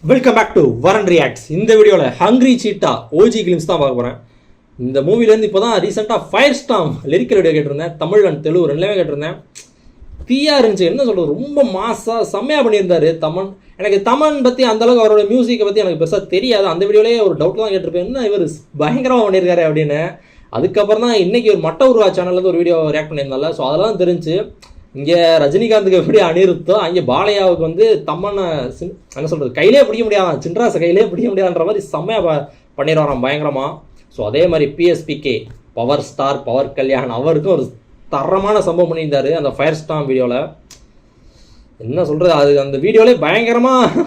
Welcome back to வரன் reacts. இந்த வீடியோவில் ஹங்க்ரி சீட்டா ஓஜி கிளிம்ஸ் தான் பார்க்க போகிறேன். இந்த மூவிலேருந்து இப்போ தான் ரீசெண்டாக ஃபயர் ஸ்டாம் லிரிக்கல் வீடியோ கேட்டிருந்தேன். தமிழ் அண்ட் தெலுங்கு ரெண்டுலேயுமே கேட்டிருந்தேன். தீயா இருந்துச்சு. என்ன சொல்கிறது, ரொம்ப மாசாக செம்மையாக பண்ணியிருந்தார் தமன். எனக்கு தமன் பற்றி அந்தளவுக்கு அவரோட மியூசிக்கை பற்றி எனக்கு பெருசாக தெரியாது. அந்த வீடியோலேயே ஒரு டவுட் தான் கேட்டிருப்பேன், என்ன இவர் பயங்கரமாக பண்ணியிருக்காரு அப்படின்னு. அதுக்கப்புறம் தான் இன்றைக்கி ஒரு மட்ட உருவா சேனல்லேருந்து ஒரு வீடியோ ரியாக்ட் பண்ணியிருந்தால, ஸோ அதெல்லாம் தெரிஞ்சு இங்கே ரஜினிகாந்துக்கு எப்படி அனிருத்தோ அங்கே பாலையாவுக்கு வந்து தம்மனை என்ன சொல்கிறது கையிலே பிடிக்க முடியாதான், சின்ராசை கையிலே பிடிக்க முடியாதுன்ற மாதிரி செம்மையாக பண்ணிடுவாராம் பயங்கரமாக. ஸோ அதே மாதிரி PSPK power star power Kalyan அவருக்கும் ஒரு தரமான சம்பவம் பண்ணியிருந்தார் அந்த ஃபயர் ஸ்டாம் வீடியோவில். என்ன சொல்கிறது, அது அந்த வீடியோவிலே பயங்கரமாக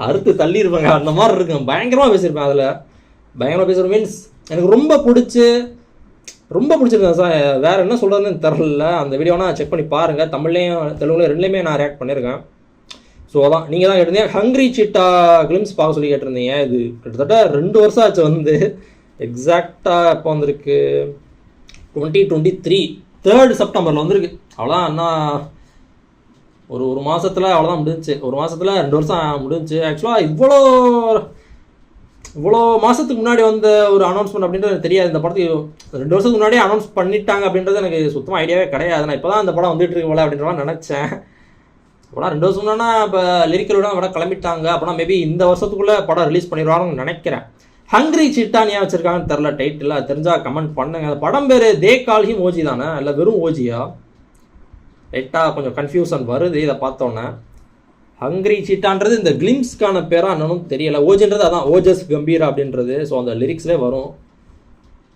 அறுத்து தள்ளியிருப்பாங்க அந்த மாதிரி இருக்கும். பயங்கரமாக பேசியிருப்பேன் அதில். பயங்கரமாக பேசுகிற மீன்ஸ் எனக்கு ரொம்ப பிடிச்சிருக்கேன் சார். வேறு என்ன சொல்கிறதுன்னு தெரில. அந்த வீடியோனா செக் பண்ணி பாருங்கள். தமிழ்லேயும் தெலுங்குலையும் ரெண்டுலேயுமே நான் ரியாக்ட் பண்ணியிருக்கேன். ஸோ அதான் நீங்கள் தான் கேட்டிருந்தீங்க ஹங்க்ரி சீட்டா கிளிம்ஸ் பார்க்க சொல்லி கேட்டிருந்தீங்க. இது கிட்டத்தட்ட 2 வருஷம் ஆச்சு வந்து. எக்ஸாக்டாக இப்போ வந்திருக்கு 2023 3rd செப்டம்பரில் வந்திருக்கு. அவ்வளோதான். என்ன ஒரு மாதத்தில் அவ்வளோதான் முடிஞ்சிச்சு. ஒரு மாதத்தில் 2 வருஷம் முடிஞ்சிச்சு. ஆக்சுவலாக இவ்வளோ மாதத்துக்கு முன்னாடி வந்த ஒரு அனௌன்ஸ்மெண்ட் அப்படின்றது எனக்கு தெரியாது. இந்த படத்துக்கு 2 வருஷத்துக்கு முன்னாடியே அனௌன்ஸ் பண்ணிட்டாங்க அப்படின்றது எனக்கு சுத்தமாக ஐடியாவே கிடையாது. நான் இப்போ தான் இந்த படம் வந்துட்டு இருக்கு போல அப்படின்ற நினச்சேன். படம் 2 வருஷம் முன்னாடினா இப்போ லிரிக்கலோட படம் கிளம்பிட்டாங்க. அப்போனா மேபி இந்த வருஷத்துக்குள்ளே படம் ரிலீஸ் பண்ணிடுவாங்கன்னு நினைக்கிறேன். ஹங்க்ரி சீட்டான்னு ஏன் வச்சிருக்காங்கன்னு தெரில டைட்டில். தெரிஞ்சால் கமெண்ட் பண்ணுங்க. அந்த படம் பேர் தே கால் ஹிம் ஓஜி தானே, இல்லை வெறும் ஓஜியா? லைட்டாக கொஞ்சம் கன்ஃபியூஷன் வருது இதை பார்த்தோன்னே. ஹங்க்ரி சீட்டான்றது இந்த கிளிம்ஸ்க்கான பேராக என்னன்னு தெரியலை. ஓஜின்றது அதான் ஓஜஸ் கம்பீரா அப்படின்றது. ஸோ அந்த லிரிக்ஸ்லேயே வரும்.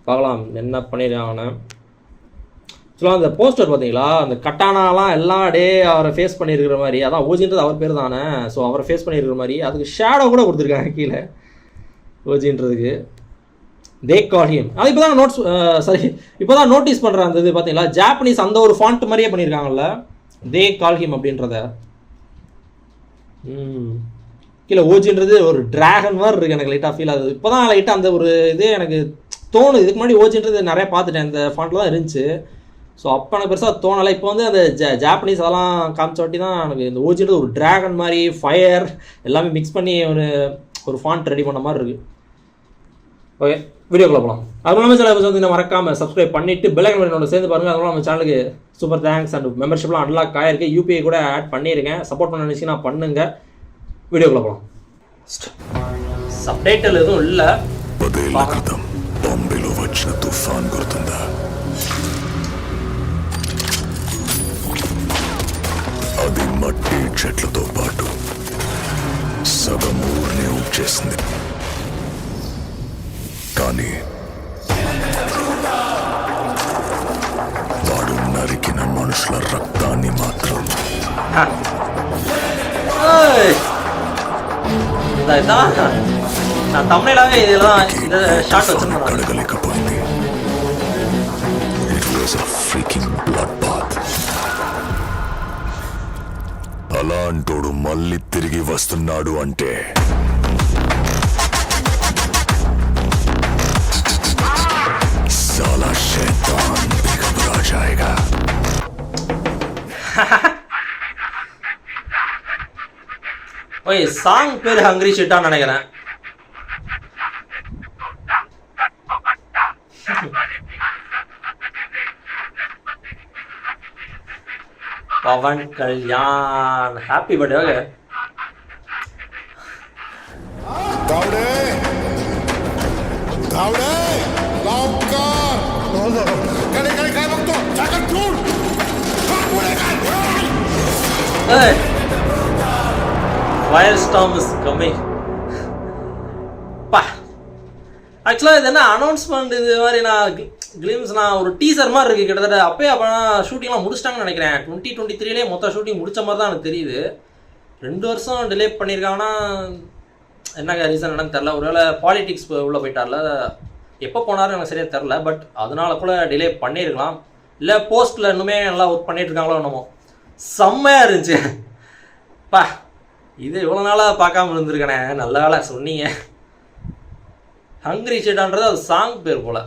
பார்க்கலாம் என்ன பண்ணிடுறாங்கன்னு. ஆக்சுவலாக அந்த போஸ்டர் பார்த்தீங்களா, அந்த கட்டானாலாம் எல்லாம் டே அவரை ஃபேஸ் பண்ணியிருக்கிற மாதிரி. அதான் ஓஜின்றது அவர் பேர் தானே. ஸோ அவரை ஃபேஸ் பண்ணியிருக்கிற மாதிரி அதுக்கு ஷேடோ கூட கொடுத்துருக்காங்க கீழே ஓஜின்றதுக்கு. தே கால் ஹிம். அது இப்போ தான் இப்போ தான் நோட்டீஸ் பண்ணுறேன். அந்த இது பார்த்தீங்களா, ஜாப்பனீஸ் அந்த ஒரு ஃபாண்ட் மாதிரியே பண்ணியிருக்காங்கல்ல, தே கால் ஹிம் அப்படின்றத. கீழே ஓஜின்றது ஒரு டிராகன் மாதிரி இருக்குது. எனக்கு லைட்டாக ஃபீல் ஆகுது. இப்போ தான் லைட்டாக அந்த ஒரு இது எனக்கு தோணுது. இதுக்கு முன்னாடி ஓஜின்றது நிறைய பார்த்துட்டேன், இந்த ஃபாண்ட்டில் தான் இருந்துச்சு. ஸோ அப்போ எனக்கு பெருசாக தோணலை. இப்போ வந்து அந்த ஜாப்பனீஸ் அதெல்லாம் காமிச்ச வாட்டி தான் எனக்கு இந்த ஓஜின்றது ஒரு டிராகன் மாதிரி ஃபயர் எல்லாமே மிக்ஸ் பண்ணி ஒரு ஃபாண்ட் ரெடி பண்ண மாதிரி இருக்குது. ஓகே, வீடியோக்குள்ள போகலாம். அது மூலமாக சில வந்து இந்த மறக்காமல் சப்ஸ்கிரைப் பண்ணிவிட்டு பெல் ஐகானோட சேர்ந்து பாருங்கள். அதனால நம்ம சேனலுக்கு சூப்பர் தேங்க்ஸ். அண்ட் மெம்பர்ஷிப்லாம் அன்லாக் ஆகிருக்கு. யூபிஐ கூட ஆட் பண்ணியிருக்கேன். சப்போர்ட் பண்ண நினச்சிங்கன்னா பண்ணுங்கள். வீடியோக்குள்ள போகலாம். சப்டைட்டில் எதுவும் இல்லை. బాంబేలో వచ్చిన తుఫాన్ గుర్తుందా? అది మట్టి చెట్లతో పాటు సగం ఊరిని ఉంచేసింది. కానీ వాడు నరికిన మనుషుల రక్తాన్ని మాత్రం అడగలేకపోయింది. It was a freaking bloodbath. అలాంటోడు మళ్ళీ తిరిగి వస్తున్నాడు అంటే साला शैतान भी घबरा जाएगा. ஓய், சாங் பேர் ஹங்க்ரி சீட்டான்னு நினைக்கிறேன். Pawan Kalyan happy birthday. Okay, गावडे गावडे लवकर कडे कडे काय बघतो जागत ठेवून पुढे काय ஃபயர் ஸ்டார்ம் இஸ் கமிங். பா, ஆக்சுவலாக இது என்ன அனௌன்ஸ்மெண்ட் இது மாதிரி நான் கிளிம்ஸ் நான் ஒரு டீசர் மாதிரி இருக்குது கிட்டத்தட்ட. அப்போயே அப்போ ஷூட்டிங்லாம் முடிச்சிட்டாங்கன்னு நினைக்கிறேன். 2023 மொத்தம் ஷூட்டிங் முடிச்ச மாதிரி தான் எனக்கு தெரியுது. 2 வருஷம் டிலே பண்ணியிருக்காங்கன்னா என்ன ரீசன் என்னன்னு தெரில. ஒருவேளை பாலிடிக்ஸ் உள்ளே போயிட்டார்ல, எப்போ போனாலும் எனக்கு சரியாக தெரில. பட் அதனால கூட டிலே பண்ணியிருக்கலாம். இல்லை போஸ்ட்டில் இன்னுமே நல்லா ஒர்க் பண்ணிட்டு இருக்காங்களோ என்னமோ. செம்மையாக இருந்துச்சு. பா, இது இவ்வளோ நாளாக பார்க்காம இருந்திருக்கேனே. நல்ல வேலை சொன்னீங்க. ஹங்க்ரி சீட்டான்றது அது சாங் பேர் போல்.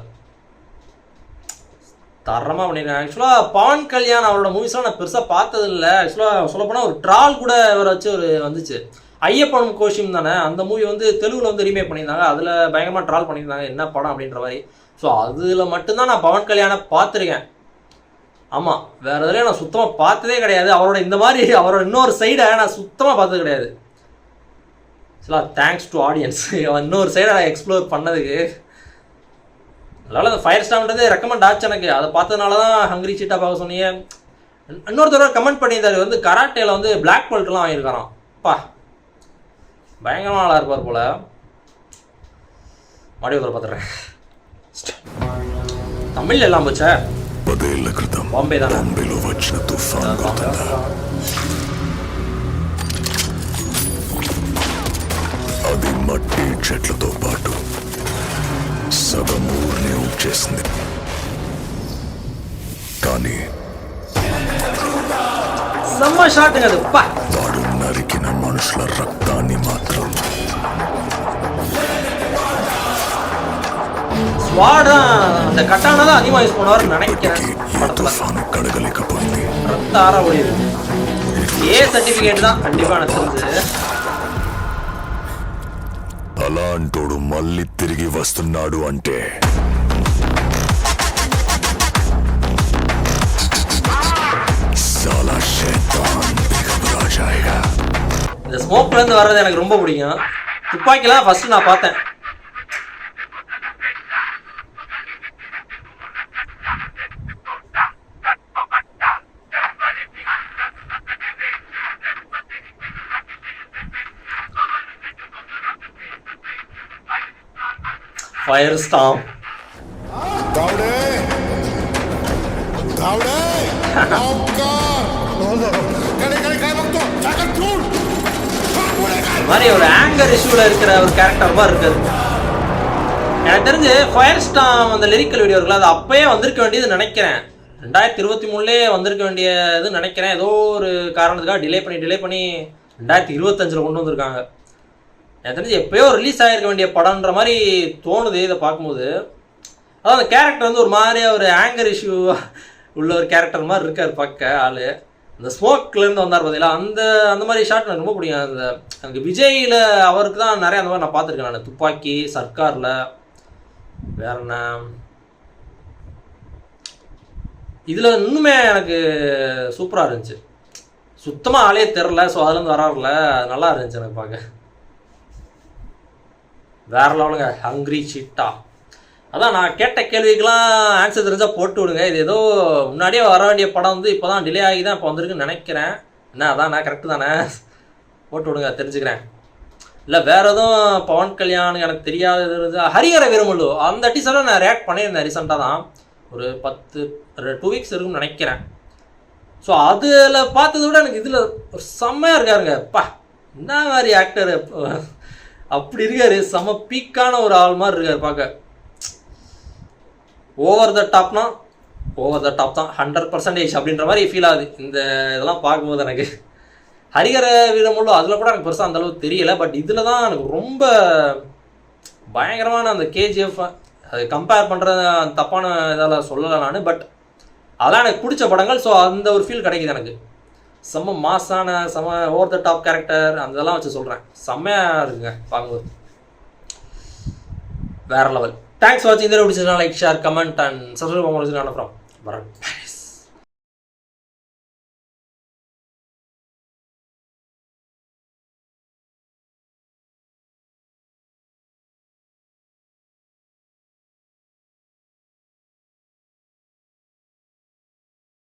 தரமாக பண்ணியிருக்காங்க. ஆக்சுவலாக பவன் கல்யாண் அவரோட மூவிஸ்லாம் நான் பெருசாக பார்த்ததில்லை. ஆக்சுவலாக சொல்லப்போனால் ஒரு ட்ரால் கூட இவரை வச்சு ஒரு வந்துச்சு. ஐயப்பனும் கோஷியும் தானே, அந்த மூவி வந்து தெலுங்குல வந்து ரீமேக் பண்ணியிருந்தாங்க. அதில் பயங்கரமாக ட்ரால் பண்ணியிருந்தாங்க என்ன படம் அப்படின்ற மாதிரி. ஸோ அதில் மட்டும்தான் நான் பவன் கல்யாணை பார்த்துருக்கேன். ஆமாம், வேறு எதுலையும் நான் சுத்தமாக பார்த்ததே கிடையாது. அவரோட இந்த மாதிரி அவரோட இன்னொரு சைடை நான் சுத்தமாக பார்த்தது கிடையாது. தேங்க்ஸ் டு ஆடியன்ஸ் இன்னொரு சைடை நான் எக்ஸ்ப்ளோர் பண்ணதுக்கு. அதனால் அந்த ஃபயர் ஸ்டாம்ன்றது ரெக்கமெண்ட் ஆச்சு எனக்கு. அதை பார்த்ததுனால தான் ஹங்கிரி சீட்டா பார்க்க சொன்னீங்க. இன்னொருத்தர கமெண்ட் பண்ணியிருந்தாரு வந்து கராட்டேல வந்து பிளாக் பெல்ட்லாம் வாங்கியிருக்காராம். பா பயங்கரமாக நல்லா இருப்பார் போல். மறுபடியும் பார்த்துட்றேன். தமிழ் எல்லாம் போச்சா? బాంబే దానా? బాంబేలో వచ్చిన తుఫాన్ గుర్తుందా? అది మట్టి చెట్లతో పాటు సగం ఊరిని ఊడ్చేసింది. కానీ செம்ம ஷாட்டுங்க அது. பா వాడు నరికిన మనుషుల రక్తాన్ని మాత్రం ஸ்வாடா அந்த கட்டானா தான் அதிகமாக யூஸ் பண்ணுவார்னு நினைக்கிறேன். తుఫాను కడగలేకపోయింది. ரத்த ஆற ஓடிது. ஏ சர்டிஃபிகேட் தான் கண்டிப்பாக எனக்கு தெரிஞ்சு. అలాంటోడు మళ్ళీ తిరిగి వస్తున్నాడు అంటే साला शैतान बेखबर आ जाएगा. இந்த ஸ்மோக்ல இருந்து வர்றது எனக்கு ரொம்ப பிடிக்கும். துப்பாக்கிலாம் ஃபர்ஸ்ட் நான் பார்த்தேன். ஃபயர் ஸ்டாம். दावडे दावडे कडे कडे काय बघतो जागा ठेवून மாதிரி ஒரு ஆங்கர் இஷ்யூல இருக்கிற ஒரு கேரக்டர் மாதிரி இருக்காது. எனக்கு தெரிஞ்சு ஃபயர் ஸ்டாம் அந்த லிரிக்கல் வீடியோ இருக்குல்ல, அது அப்பயே வந்திருக்க வேண்டியது நினைக்கிறேன். 2023 வந்திருக்க வேண்டியது நினைக்கிறேன். ஏதோ ஒரு காரணத்துக்காக டிலே பண்ணி 2025 கொண்டு வந்திருக்காங்க. எனக்கு தெரிஞ்சு எப்பயோ ரிலீஸ் ஆகிருக்க வேண்டிய படம்ன்ற மாதிரி தோணுது இதை பார்க்கும்போது. அதான் அந்த கேரக்டர் வந்து ஒரு மாதிரியா ஒரு ஆங்கர் இஷ்யூ உள்ள ஒரு கேரக்டர் மாதிரி இருக்கார் பார்க்க ஆள். இந்த ஸ்மோக்லேருந்து வந்தார் பார்த்தீங்களா, அந்த மாதிரி ஷாட் எனக்கு ரொம்ப பிடிக்கும். எனக்கு விஜயில் அவருக்கு தான் நிறைய அந்த மாதிரி நான் பார்த்துருக்கேன். நான் துப்பாக்கி, சர்க்காரில், வேற என்ன இதில் இன்னுமே எனக்கு சூப்பராக இருந்துச்சு. சுத்தமாக ஆளே தெரில. ஸோ அதுலேருந்து வராருல, நல்லா இருந்துச்சு எனக்கு பார்க்க. வேற லெவலுங்க ஹங்கிரி சீட்டா. அதான் நான் கேட்ட கேள்விக்கெல்லாம் ஆன்சர் தெரிஞ்சால் போட்டு விடுங்க. இது ஏதோ முன்னாடியே வர வேண்டிய படம் வந்து இப்போ தான் டிலே ஆகி தான் இப்போ வந்திருக்குன்னு நினைக்கிறேன். என்ன அதான் நான் கரெக்டு தானே? போட்டு விடுங்க தெரிஞ்சுக்கிறேன். இல்லை வேறு எதுவும் பவன் கல்யாண் எனக்கு தெரியாதது இருந்தால் ஹரிஹர வீரமல்லு அந்த டீசரை நான் ரியாக்ட் பண்ணியிருந்தேன் ரீசெண்டாக தான். ஒரு 2 வீக்ஸ் இருக்குன்னு நினைக்கிறேன். ஸோ அதில் பார்த்ததை விட எனக்கு இதில் ஒரு செம்மையாக இருக்காருங்க. பா என்ன மாதிரி ஆக்டர் அப்படி இருக்காரு. செம்ம பீக்கான ஒரு ஆள் மாதிரி இருக்கார் பார்க்க. ஓவர் த டாப்னா ஓவர் த டாப் தான் 100% அப்படின்ற மாதிரி ஃபீல் ஆகுது இந்த இதெல்லாம் பார்க்கும்போது. எனக்கு ஹரிஹர வீரமல்லு அதில் கூட எனக்கு பெருசாக அந்தளவுக்கு தெரியலை. பட் இதில் தான் எனக்கு ரொம்ப பயங்கரமான அந்த கேஜிஎஃப் அது கம்பேர் பண்ணுற தப்பான இதால் சொல்லலை நான். பட் அதெல்லாம் எனக்கு பிடிச்ச படங்கள். ஸோ அந்த ஒரு ஃபீல் கிடைக்குது எனக்கு. செம்ம மாசான செம்ம ஓவர் த டாப் கேரக்டர் அந்த இதெல்லாம் வச்சு சொல்கிறேன். செம்மையாக இருக்குங்க பார்க்கும்போது. வேறு லெவல். தேங்க்ஸ் ஃபார் வாட்சிங். இந்த வீடியோ பிடிச்சதுனா like, share, comment and subscribe பண்ண வரேன்.